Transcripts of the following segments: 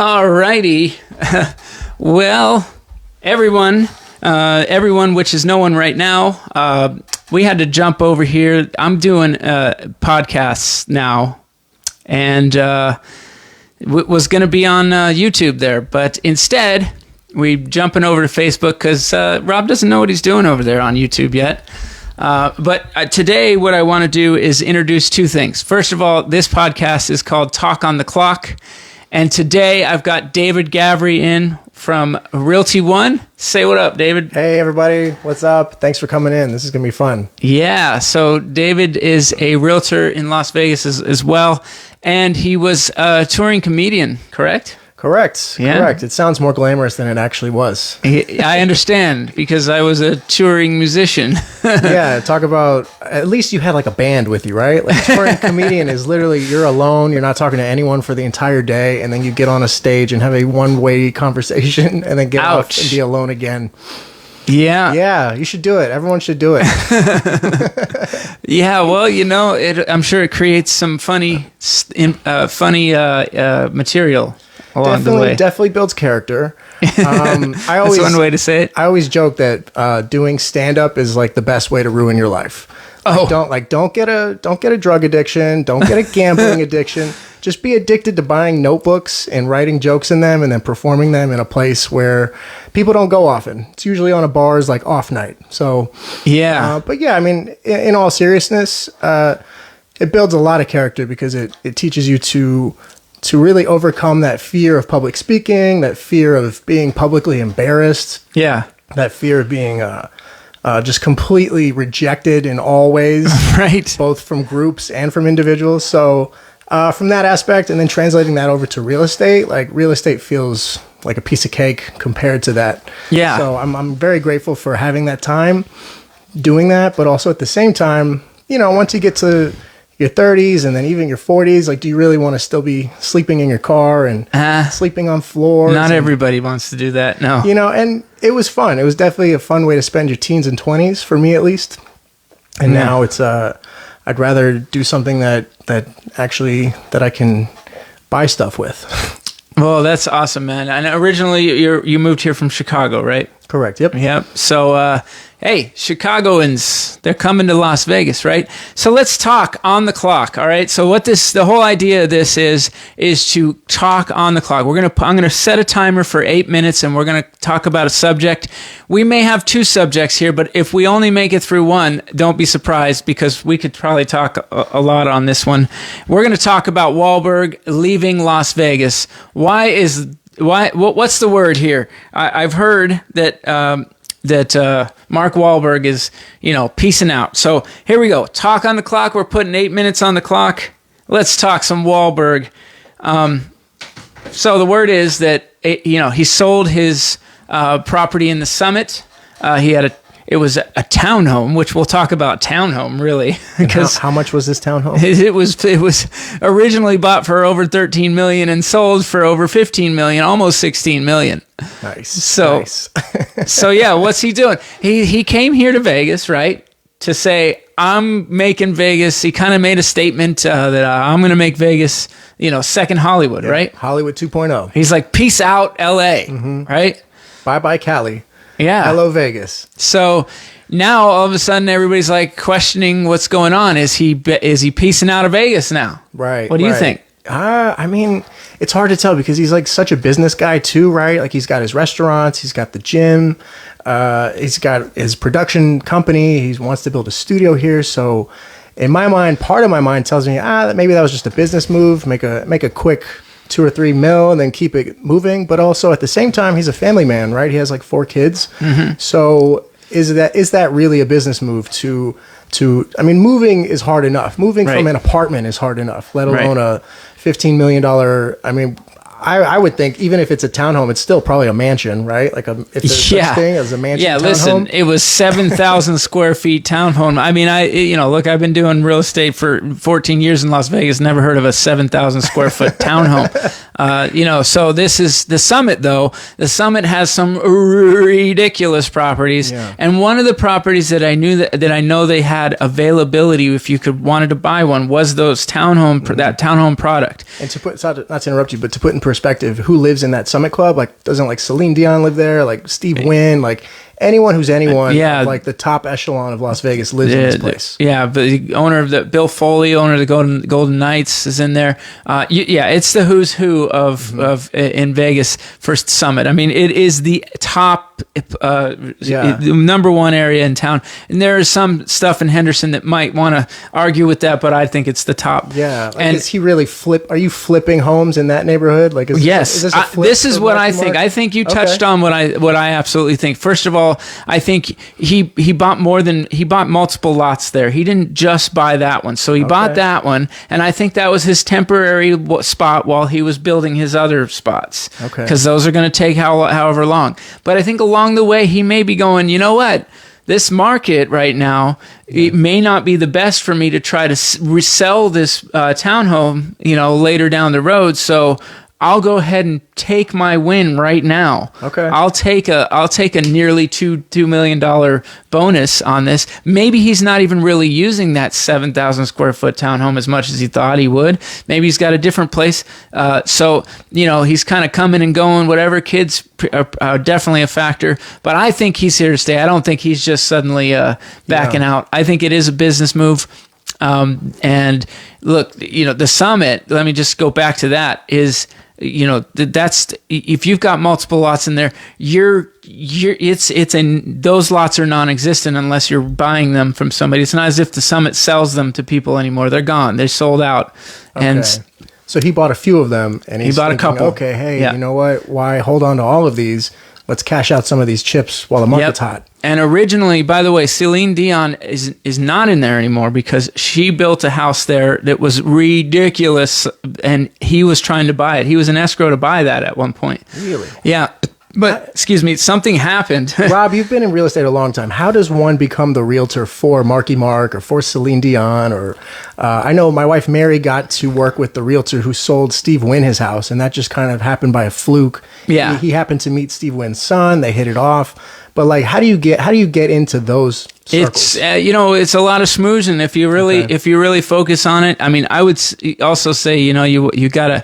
Alrighty. Well, everyone, which is no one right now, we had to jump over here. I'm doing podcasts now, and was going to be on YouTube there, but instead we jumping over to Facebook because Rob doesn't know what he's doing over there on YouTube yet. But today what I want to do is introduce two things. First of all, this podcast is called Talk on the Clock. And today I've got David Gavri in from Realty One. Say what up, David. Hey, everybody. What's up? Thanks for coming in. This is going to be fun. Yeah. So David is a realtor in Las Vegas as well. And he was a touring comedian, correct? Correct. Yeah. Correct. It sounds more glamorous than it actually was. I understand, because I was a touring musician. Yeah, talk about, at least you had like a band with you, right? Like a touring comedian is literally, you're alone, you're not talking to anyone for the entire day, and then you get on a stage and have a one-way conversation and then get off and be alone again. Yeah. Yeah, you should do it. Everyone should do it. Yeah, well, I'm sure it creates some funny material. Definitely builds character. That's one way to say it. I always joke that doing stand-up is like the best way to ruin your life. Don't get a drug addiction, don't get a gambling addiction. Just be addicted to buying notebooks and writing jokes in them and then performing them in a place where people don't go often. It's usually on a bar's like off night. So yeah, but yeah, I mean, in all seriousness, it builds a lot of character because it teaches you to really overcome that fear of public speaking, that fear of being publicly embarrassed. Yeah. That fear of being just completely rejected in all ways. Right. Both from groups and from individuals. So from that aspect, and then translating that over to real estate, like real estate feels like a piece of cake compared to that. Yeah. So I'm very grateful for having that time doing that. But also at the same time, once you get to your 30s and then even your 40s, like, do you really want to still be sleeping in your car and sleeping on floors? Not everybody wants to do that, no. And it was fun. It was definitely a fun way to spend your teens and 20s, for me at least. And now it's I'd rather do something that I can buy stuff with. Well, that's awesome, man. And originally you moved here from Chicago, right? Correct. Yep. So, hey, Chicagoans, they're coming to Las Vegas, right? So let's talk on the clock. All right. So the whole idea of this is to talk on the clock. I'm going to set a timer for 8 minutes and we're going to talk about a subject. We may have two subjects here, but if we only make it through one, don't be surprised because we could probably talk a lot on this one. We're going to talk about Wahlberg leaving Las Vegas. What's the word here? I've heard that Mark Wahlberg is, peacing out. So here we go. Talk on the clock. We're putting 8 minutes on the clock. Let's talk some Wahlberg. So the word is that, he sold his property in the Summit. It was a townhome, which we'll talk about townhome really. Because how much was this townhome? It was originally bought for over $13 million and sold for over $15 million, almost $16 million. Nice. So yeah, what's he doing? He came here to Vegas, right? To say, I'm making Vegas. He kind of made a statement that I'm going to make Vegas, second Hollywood, right? Hollywood 2.0. He's like, peace out, LA, right? Bye-bye, Cali. Yeah. Hello, Vegas. So now all of a sudden everybody's like questioning what's going on. Is he piecing out of Vegas now? Right. What do you think? I mean, it's hard to tell because he's like such a business guy too, right? Like he's got his restaurants, he's got the gym, he's got his production company. He wants to build a studio here. So in my mind, part of my mind tells me, that maybe that was just a business move, make a quick 2 or 3 mil and then keep it moving. But also at the same time, he's a family man, right? He has like 4 kids. Mm-hmm. So is that really a business move I mean, moving is hard enough. Moving from an apartment is hard enough, let alone a $15 million. I mean, I would think even if it's a townhome, it's still probably a mansion, right? Like if there's such thing as a mansion. Yeah, townhome. Listen, it was 7,000 square feet townhome. I mean, look, I've been doing real estate for 14 years in Las Vegas. Never heard of a 7,000 square foot townhome. So this is the Summit, though. The Summit has some ridiculous properties, and one of the properties that I knew that I know they had availability if you wanted to buy one was those that townhome product. And not to interrupt you, but to put in perspective, who lives in that Summit Club? Like, doesn't like Celine Dion live there? Like Steve Wynn? Like anyone who's anyone? Yeah. Like the top echelon of Las Vegas lives in this place. Yeah, but the owner of the Bill Foley, owner of the Golden Knights, is in there. It's the who's who of in Vegas for Summit. I mean, it is the top number one area in town, and there is some stuff in Henderson that might want to argue with that, but I think it's the top. Yeah, like, and is he really Are you flipping homes in that neighborhood? Like, yes, this is what I think. I think you touched on what I absolutely think. First of all, I think he bought multiple lots there. He didn't just buy that one, so he bought that one, and I think that was his temporary spot while he was building his other spots. Okay, because those are going to take however long. But I think along the way he may be going, you know what? This market right now, it may not be the best for me to try to resell this townhome, later down the road. So I'll go ahead and take my win right now. Okay. I'll take a nearly $2 million bonus on this. Maybe he's not even really using that 7,000 square foot townhome as much as he thought he would. Maybe he's got a different place. So he's kind of coming and going. Whatever, kids are definitely a factor. But I think he's here to stay. I don't think he's just suddenly backing out. I think it is a business move. And look, the Summit. Let me just go back to that. Is that's if you've got multiple lots in there, those lots are non-existent unless you're buying them from somebody. It's not as if the Summit sells them to people anymore. They're gone. They're sold out. Okay. And so he bought a few of them, and he bought a couple. Okay, hey, you know what? Why hold on to all of these? Let's cash out some of these chips while the market's hot. And originally, by the way, Celine Dion is not in there anymore because she built a house there that was ridiculous, and he was trying to buy it. He was in escrow to buy that at one point. Really? Yeah. But, excuse me, something happened. Rob, you've been in real estate a long time. How does one become the realtor for Marky Mark or for Celine Dion? Or I know my wife Mary got to work with the realtor who sold Steve Wynn his house, and that just kind of happened by a fluke. Yeah. He happened to meet Steve Wynn's son. They hit it off. But like, how do you get into those circles? It's a lot of schmoozing if you really focus on it. I mean, I would also say, you gotta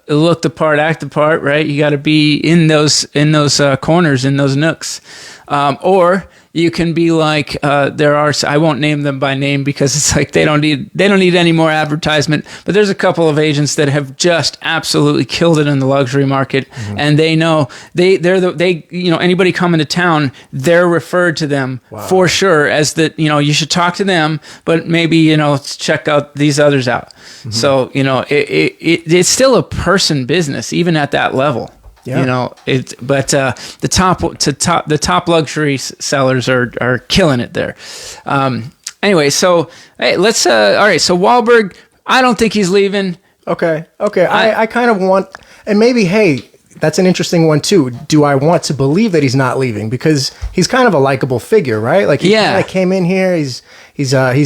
look the part, act the part, right? You gotta be in those corners, in those nooks, or you can be like I won't name them by name because it's like they don't need any more advertisement, but there's a couple of agents that have just absolutely killed it in the luxury market, and they know anybody coming to town, they're referred to them for sure as that, you should talk to them, but maybe check out these others out. So it's still a person business even at that level. Yeah. The top luxury sellers are killing it there. Anyway, so hey, let's all right. So Wahlberg, I don't think he's leaving. Okay. I kind of want, and maybe that's an interesting one too. Do I want to believe that he's not leaving because he's kind of a likable figure, right? Like he kind of came in here. He's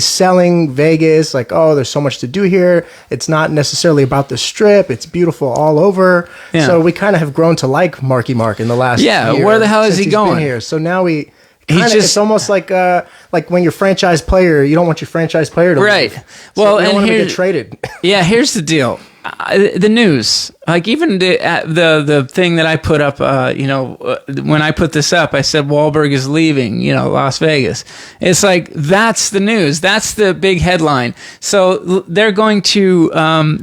selling Vegas. Like, oh, there's so much to do here. It's not necessarily about the Strip. It's beautiful all over. Yeah. So we kind of have grown to like Marky Mark in the last year. Where the hell is he going? Been here. So now it's almost like when your franchise player, you don't want your franchise player to leave. Well, you don't and want him to get traded. Yeah, here's the deal. The news, like even the thing that I put up, when I put this up, I said Wahlberg is leaving, Las Vegas. It's like, that's the news. That's the big headline. So they're going to,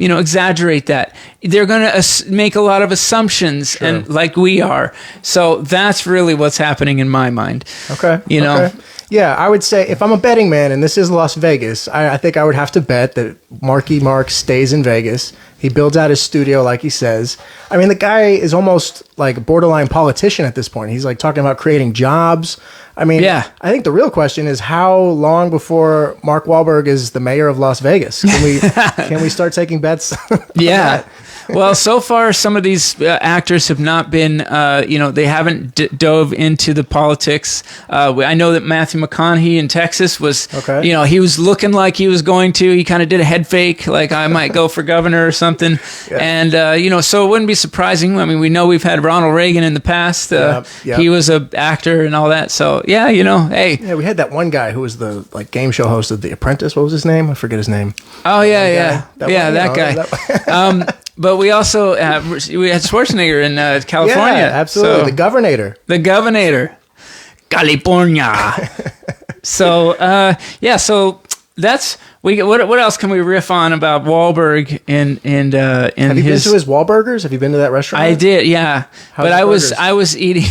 exaggerate that. They're going to make a lot of assumptions, and like we are. So that's really what's happening in my mind. Okay. Okay. Yeah, I would say if I'm a betting man and this is Las Vegas, I think I would have to bet that Marky Mark stays in Vegas. He builds out his studio like he says. I mean, the guy is almost like a borderline politician at this point. He's like talking about creating jobs. I mean, I think the real question is how long before Mark Wahlberg is the mayor of Las Vegas? Can we start taking bets? Yeah. Well, so far, some of these actors have not been, they haven't dove into the politics. I know that Matthew McConaughey in Texas was, he was looking like he was going to. He kind of did a head fake, like I might go for governor or something. Yeah. And, so it wouldn't be surprising. I mean, we know we've had Ronald Reagan in the past. He was an actor and all that. So, hey. Yeah, we had that one guy who was the game show host of The Apprentice. What was his name? I forget his name. Oh, yeah. That guy. but we also we had Schwarzenegger in California. Yeah, absolutely. So, the governor. The governor. California. So, so that's what else can we riff on about Wahlberg and Have you been to his Wahlburgers? Have you been to that restaurant? I did, yeah. But I was eating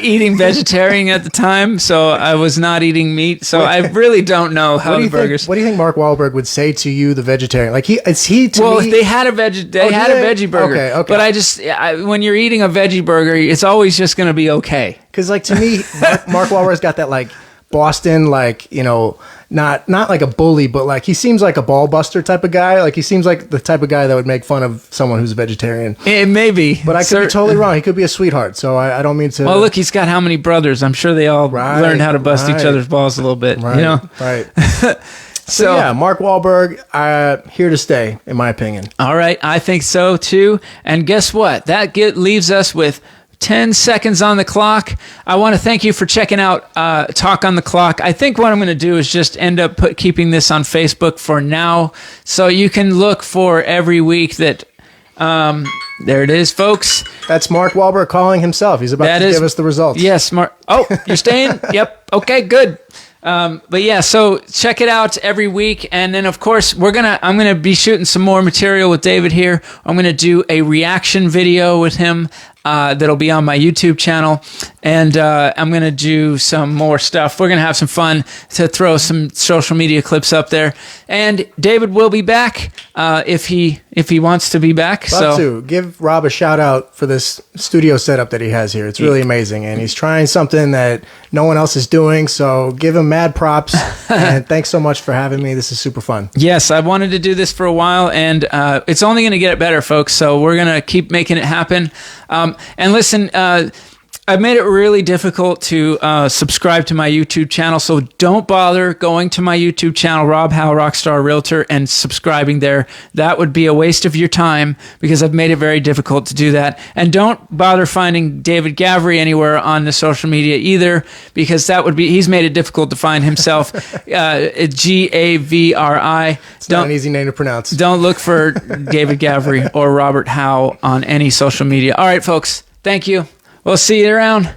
eating vegetarian at the time, so I was not eating meat. So I really don't know how the burgers. What do you think Mark Wahlberg would say to you, the vegetarian? Like to me. They had a veggie burger. Okay. But when you're eating a veggie burger, it's always just going to be okay. Because like to me, Mark Wahlberg's got that like Boston, like, you know, not like a bully, but like he seems like a ball buster type of guy. Like he seems like the type of guy that would make fun of someone who's a vegetarian. It may be. But I could be totally wrong. He could be a sweetheart. So I don't mean to. Well, look, he's got how many brothers? I'm sure they all learned how to bust each other's balls a little bit. Right, you know? Right. So yeah, Mark Wahlberg, here to stay, in my opinion. All right. I think so too. And guess what? That leaves us with 10 seconds on the clock. I want to thank you for checking out Talk on the Clock. I think what I'm going to do is just end up keeping this on Facebook for now, so you can look for every week that. There it is, folks. That's Mark Wahlberg calling himself. He's about to give us the results. Yes, Mark. Oh, you're staying? Yep. Okay, good. But yeah, so check it out every week, and then of course I'm gonna be shooting some more material with David here. I'm gonna do a reaction video with him that'll be on my YouTube channel, and I'm gonna do some more stuff. We're gonna have some fun to throw some social media clips up there, and David will be back if he wants to be back. Love to give Rob a shout out for this studio setup that he has here. It's really amazing, and he's trying something that no one else is doing. So give him mad props, and thanks so much for having me. This is super fun. Yes, I wanted to do this for a while, and it's only going to get better, folks. So we're going to keep making it happen. And listen, I've made it really difficult to subscribe to my YouTube channel, so don't bother going to my YouTube channel, Rob Howe, Rockstar Realtor, and subscribing there. That would be a waste of your time because I've made it very difficult to do that. And don't bother finding David Gavri anywhere on the social media either, because he's made it difficult to find himself. Gavri. It's not an easy name to pronounce. Don't look for David Gavri or Robert Howe on any social media. All right, folks. Thank you. We'll see you around.